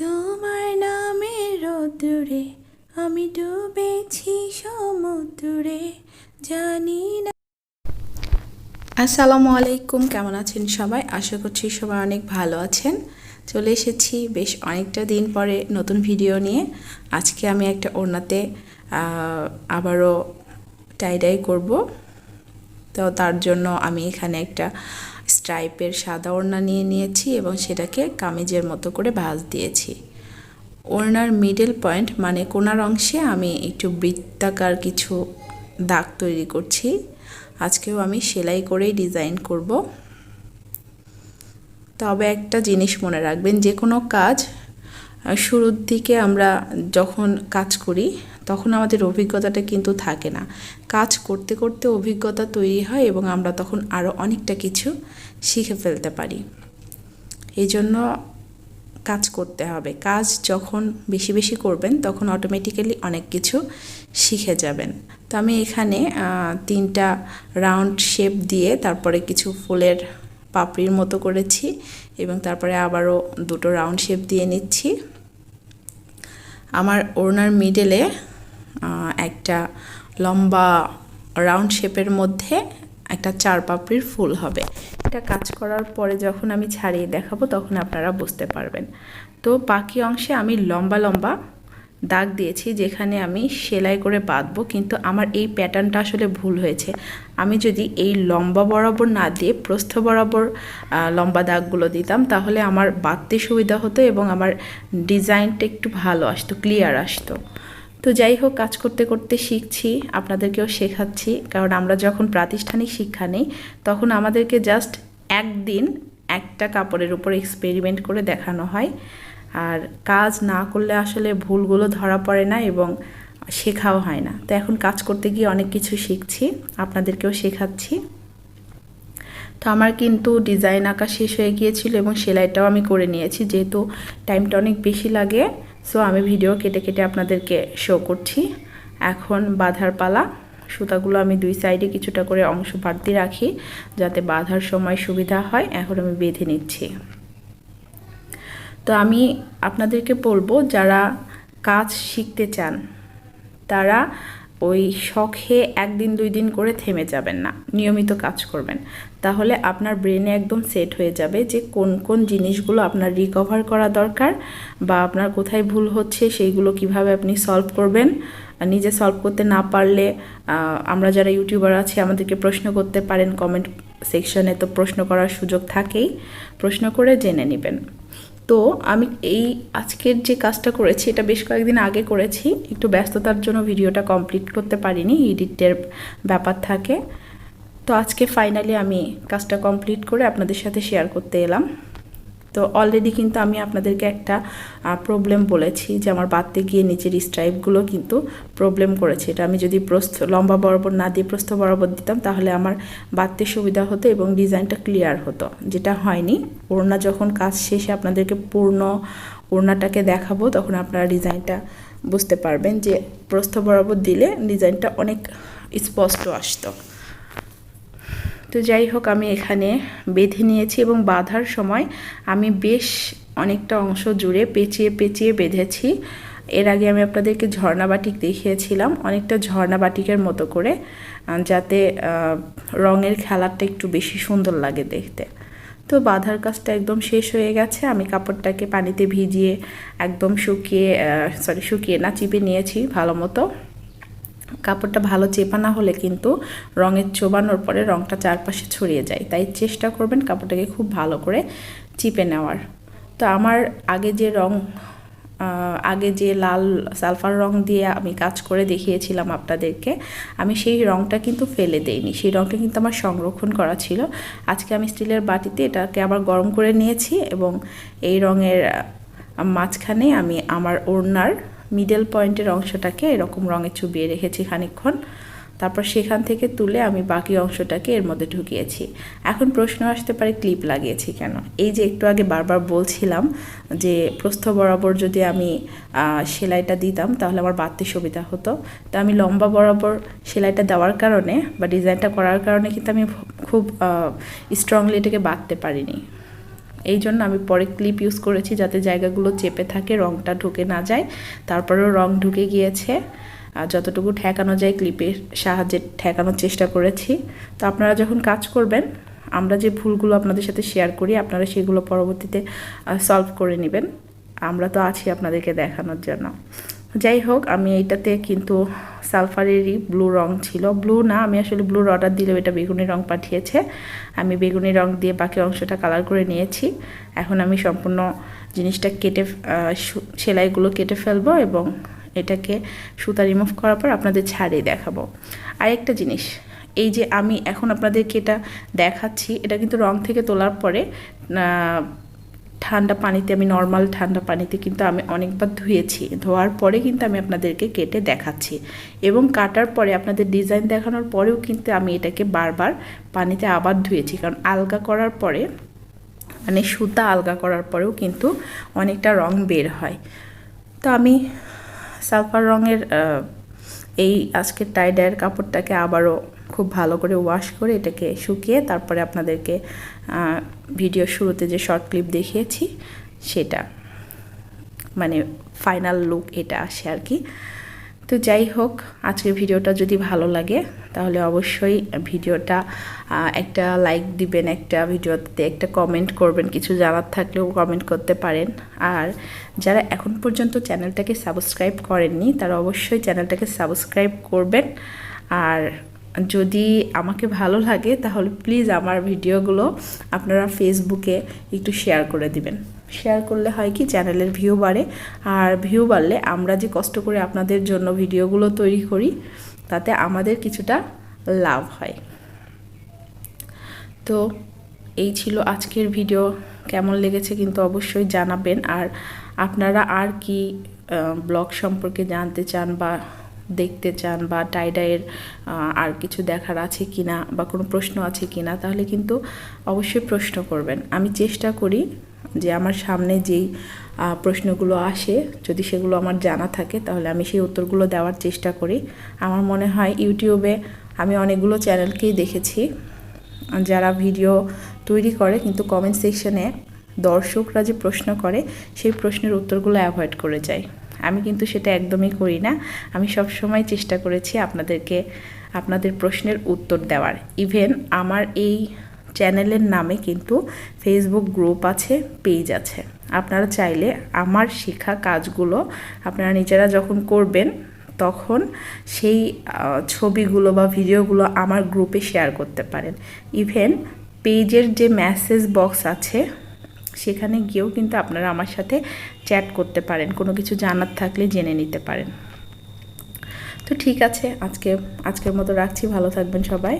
তোমার নামের রোদ্দুরে আমি ডুবেছি সমুদ্রে জানি না। আসসালামু আলাইকুম, কেমন আছেন সবাই? আশা করছি সবাই অনেক ভালো আছেন। চলে এসেছি বেশ অনেকটা দিন পরে নতুন ভিডিও নিয়ে। আজকে আমি একটা ওড়নাতে আবারও টাই করব। তো তার জন্য আমি এখানে একটা স্ট্রাইপের সাদা ওড়না নিয়ে নিয়েছি এবং সেটাকে কামিজের মতো করে ভাঁজ দিয়েছি। ওড়নার মিডল পয়েন্ট মানে কোণার অংশে আমি একটু বৃত্তাকার কিছু দাগ তৈরি করছি। আজকেও আমি সেলাই করেই ডিজাইন করব। তবে একটা জিনিস মনে রাখবেন, যে কোনো কাজ শুরুর দিকে আমরা যখন কাজ করি তখন আমাদের অভিজ্ঞতাটা কিন্তু থাকে না। কাজ করতে করতে অভিজ্ঞতা তৈরি হয় এবং আমরা তখন আরও অনেকটা কিছু শিখে ফেলতে পারি। এই জন্য কাজ করতে হবে। কাজ যখন বেশি বেশি করবেন তখন অটোমেটিক্যালি অনেক কিছু শিখে যাবেন। তো আমি এখানে 3টা রাউন্ড শেপ দিয়ে তারপরে কিছু ফুলের পাপড়ির মতো করেছি এবং তারপরে আবারও 2টো রাউন্ড শেপ দিয়ে নিচ্ছি। আমার ওড়নার মিডলে একটা লম্বা রাউন্ড শেপের মধ্যে একটা 4 পাপড়ির ফুল হবে। এটা কাজ করার পরে যখন আমি ছাড়িয়ে দেখাবো তখন আপনারা বুঝতে পারবেন। তো বাকি অংশে আমি লম্বা লম্বা দাগ দিয়েছি যেখানে আমি সেলাই করে বাঁধবো, কিন্তু আমার এই প্যাটার্নটা আসলে ভুল হয়েছে। আমি যদি এই লম্বা বরাবর না দিয়ে প্রস্থ বরাবর লম্বা দাগগুলো দিতাম তাহলে আমার বাঁধতে সুবিধা হতো এবং আমার ডিজাইনটা একটু ভালো আসতো, ক্লিয়ার আসতো। তো যাই হোক, কাজ করতে করতে শিখছি, আপনাদেরকেও শেখাচ্ছি। কারণ আমরা যখন প্রাতিষ্ঠানিক শিক্ষা নেই তখন আমাদেরকে জাস্ট একদিন একটা কাপড়ের উপর এক্সপেরিমেন্ট করে দেখানো হয়, আর কাজ না করলে আসলে ভুলগুলো ধরা পড়ে না এবং শেখাও হয় না। তো এখন কাজ করতে গিয়ে অনেক কিছু শিখছি, আপনাদেরকেও শেখাচ্ছি। তো আমার কিন্তু ডিজাইন আঁকা শেষ হয়ে গিয়েছিল এবং সেলাইটাও আমি করে নিয়েছি। যেহেতু টাইমটা অনেক বেশি লাগে, সো আমি ভিডিও কেটে কেটে আপনাদেরকে শো করছি। এখন বাঁধার পালা। সুতাগুলো আমি 2 সাইডে কিছুটা করে অংশ বাড়তি রাখি যাতে বাঁধার সময় সুবিধা হয়। এখন আমি বেঁধে নিচ্ছি। তো আমি আপনাদেরকে বলবো, যারা কাজ শিখতে চান তারা ওই শখে 1 দিন 2 দিন করে থেমে যাবেন না, নিয়মিত কাজ করবেন। তাহলে আপনার ব্রেনে একদম সেট হয়ে যাবে যে কোন কোন জিনিসগুলো আপনার রিকভার করা দরকার বা আপনার কোথায় ভুল হচ্ছে সেইগুলো কিভাবে আপনি সলভ করবেন। নিজে সলভ করতে না পারলে আমরা যারা ইউটিউবার আছি আমাদেরকে প্রশ্ন করতে পারেন কমেন্ট সেকশনে, তো প্রশ্ন করার সুযোগ থাকেই, প্রশ্ন করে জেনে নেবেন। তো আমি এই আজকের যে কাজটা করেছি এটা বেশ কয়েকদিন আগে করেছি, একটু ব্যস্ততার জন্য ভিডিওটা কমপ্লিট করতে পারিনি, এডিটের ব্যাপার থাকে। তো আজকে ফাইনালি আমি কাজটা কমপ্লিট করে আপনাদের সাথে শেয়ার করতে এলাম। তো অলরেডি কিন্তু আমি আপনাদেরকে একটা প্রবলেম বলেছি যে আমার বাঁধতে গিয়ে নিচের স্ট্রাইপগুলো কিন্তু প্রবলেম করেছে। এটা আমি যদি প্রস্থ লম্বা বরাবর না দিয়ে প্রস্থ বরাবর দিতাম তাহলে আমার বাঁধতে সুবিধা হতো এবং ডিজাইনটা ক্লিয়ার হতো, যেটা হয়নি। ওড়না যখন কাজ শেষে আপনাদেরকে পূর্ণ ওড়নাটাকে দেখাবো তখন আপনারা ডিজাইনটা বুঝতে পারবেন যে প্রস্থ বরাবর দিলে ডিজাইনটা অনেক স্পষ্ট আসতো। তো যাই হোক, আমি এখানে বেঁধে নিয়েছি এবং বাঁধার সময় আমি বেশ অনেকটা অংশ জুড়ে পেঁচিয়ে পেঁচিয়ে বেঁধেছি। এর আগে আমি আপনাদেরকে ঝর্ণা বাটিক দেখিয়েছিলাম, অনেকটা ঝর্ণা বাটিকের মতো করে, যাতে রঙের খেলাটা একটু বেশি সুন্দর লাগে দেখতে। তো বাঁধার কাজটা একদম শেষ হয়ে গেছে। আমি কাপড়টাকে পানিতে ভিজিয়ে একদম শুকিয়ে না চিপে নিয়েছি ভালো মতো। কাপড়টা ভালো চেপা না হলে কিন্তু রঙের চোবানোর পরে রঙটা চারপাশে ছড়িয়ে যায়, তাই চেষ্টা করবেন কাপড়টাকে খুব ভালো করে চিপে নেওয়ার। তো আমার আগে যে লাল সালফার রং দিয়ে আমি কাজ করে দেখিয়েছিলাম আপনাদেরকে, আমি সেই রংটা কিন্তু ফেলে দেইনি, সেই রংটা কিন্তু আমার সংরক্ষণ করা ছিল। আজকে আমি স্টিলের বাটিতে এটাকে আবার গরম করে নিয়েছি এবং এই রঙের মাঝখানে আমি আমার ওড়নার মিডল পয়েন্টের অংশটাকে এরকম রঙে চুবিয়ে রেখেছি খানিকক্ষণ। তারপর সেখান থেকে তুলে আমি বাকি অংশটাকে এর মধ্যে ঢুকিয়েছি। এখন প্রশ্ন আসতে পারে ক্লিপ লাগিয়েছি কেন। এই যে একটু আগে বারবার বলছিলাম যে প্রস্থ বরাবর যদি আমি সেলাইটা দিতাম তাহলে আমার বাঁধতে সুবিধা হতো। তো আমি লম্বা বরাবর সেলাইটা দেওয়ার কারণে বা ডিজাইনটা করার কারণে কিন্তু আমি খুব স্ট্রংলি এটাকে বাঁধতে পারিনি। এই জন্য আমি পরে ক্লিপ ইউজ করেছি যাতে জায়গাগুলো চেপে থাকে, রঙটা ঢুকে না যায়। তারপরেও রং ঢুকে গিয়েছে, যতটুকু ঠেকানো যায় ক্লিপের সাহায্যে ঠেকানোর চেষ্টা করেছি। তো আপনারা যখন কাজ করবেন, আমরা যে ভুলগুলো আপনাদের সাথে শেয়ার করি আপনারা সেগুলো পরবর্তীতে সলভ করে নেবেন। আমরা তো আছি আপনাদেরকে দেখানোর জন্য। যাই হোক, আমি এইটাতে কিন্তু সালফারেরই ব্লু রং ছিল, ব্লু না, আমি আসলে ব্লুর অর্ডার দিলেও এটা বেগুনি রং পাঠিয়েছে। আমি বেগুনি রং দিয়ে বাকি অংশটা কালার করে নিয়েছি। এখন আমি সম্পূর্ণ জিনিসটা কেটে সেলাইগুলো কেটে ফেলবো এবং এটাকে সুতা রিমুভ করার পর আপনাদের ছাড়িয়ে দেখাবো। আরেকটা জিনিস, এই যে আমি এখন আপনাদেরকে এটা দেখাচ্ছি, এটা কিন্তু রং থেকে তোলার পরে ঠান্ডা পানিতে, আমি নর্মাল ঠান্ডা পানিতে কিন্তু আমি অনেকবার ধুয়েছি, ধোয়ার পরে কিন্তু আমি আপনাদেরকে কেটে দেখাচ্ছি। এবং কাটার পরে আপনাদের ডিজাইন দেখানোর পরেও কিন্তু আমি এটাকে বারবার পানিতে আবার ধুয়েছি, কারণ আলগা করার পরে, মানে সুতা আলগা করার পরেও কিন্তু অনেকটা রং বের হয়। তো আমি সালফার রঙের এই আজকের টাই ডাইয়ের কাপড়টাকে আবারও খুব ভালো করে ওয়াশ করে এটাকে শুকিয়ে তারপরে আপনাদেরকে ভিডিও শুরুতে যে শর্ট ক্লিপ দেখিয়েছি সেটা, মানে ফাইনাল লুক এটা আসে আর কি। তো যাই হোক, আজকের ভিডিওটা যদি ভালো লাগে তাহলে অবশ্যই ভিডিওটা একটা লাইক দিবেন, একটা ভিডিওতে একটা কমেন্ট করবেন, কিছু জানার থাকলেও কমেন্ট করতে পারেন। আর যারা এখন পর্যন্ত চ্যানেলটাকে সাবস্ক্রাইব করেননি তারা অবশ্যই চ্যানেলটাকে সাবস্ক্রাইব করবেন। আর যদি আমাকে ভালো লাগে তাহলে প্লিজ আমার ভিডিওগুলো আপনারা ফেসবুকে একটু শেয়ার করে দিবেন। শেয়ার করলে হয় কি, চ্যানেলের ভিউ বাড়ে, আর ভিউ বাড়লে আমরা যে কষ্ট করে আপনাদের জন্য ভিডিওগুলো তৈরি করি তাতে আমাদের কিছুটা লাভ হয়। তো এই ছিল আজকের ভিডিও, কেমন লেগেছে কিন্তু অবশ্যই জানাবেন। আর আপনারা আর কি ব্লগ সম্পর্কে জানতে চান বা দেখতে চান, বা টাইডাইয়ের আর কিছু দেখার আছে কিনা, বা কোনো প্রশ্ন আছে কিনা, তাহলে কিন্তু অবশ্যই প্রশ্ন করবেন। আমি চেষ্টা করি যে আমার সামনে যেই প্রশ্নগুলো আসে যদি সেগুলো আমার জানা থাকে তাহলে আমি সেই উত্তরগুলো দেওয়ার চেষ্টা করি। আমার মনে হয় ইউটিউবে আমি অনেকগুলো চ্যানেলকেই দেখেছি যারা ভিডিও তৈরি করে কিন্তু কমেন্ট সেকশনে দর্শকরা যে প্রশ্ন করে সেই প্রশ্নের উত্তরগুলো অ্যাভয়েড করে যায়। আমি কিন্তু সেটা একদমই করি না। আমি সব সময় চেষ্টা করেছি আপনাদেরকে আপনাদের প্রশ্নের উত্তর দেওয়ার। ইভেন আমার এই চ্যানেলের নামে কিন্তু ফেসবুক গ্রুপ আছে, পেজ আছে। আপনারা চাইলে আমার শেখা কাজগুলো আপনারা নিজেরা যখন করবেন তখন সেই ছবিগুলো বা ভিডিওগুলো আমার গ্রুপে শেয়ার করতে পারেন। ইভেন পেজের যে মেসেজ বক্স আছে সেখানে গিয়েও কিন্তু আপনারা আমার সাথে চ্যাট করতে পারেন, কোনো কিছু জানার থাকলে জেনে নিতে পারেন। তো ঠিক আছে, আজকের মতো রাখছি। ভালো থাকবেন সবাই।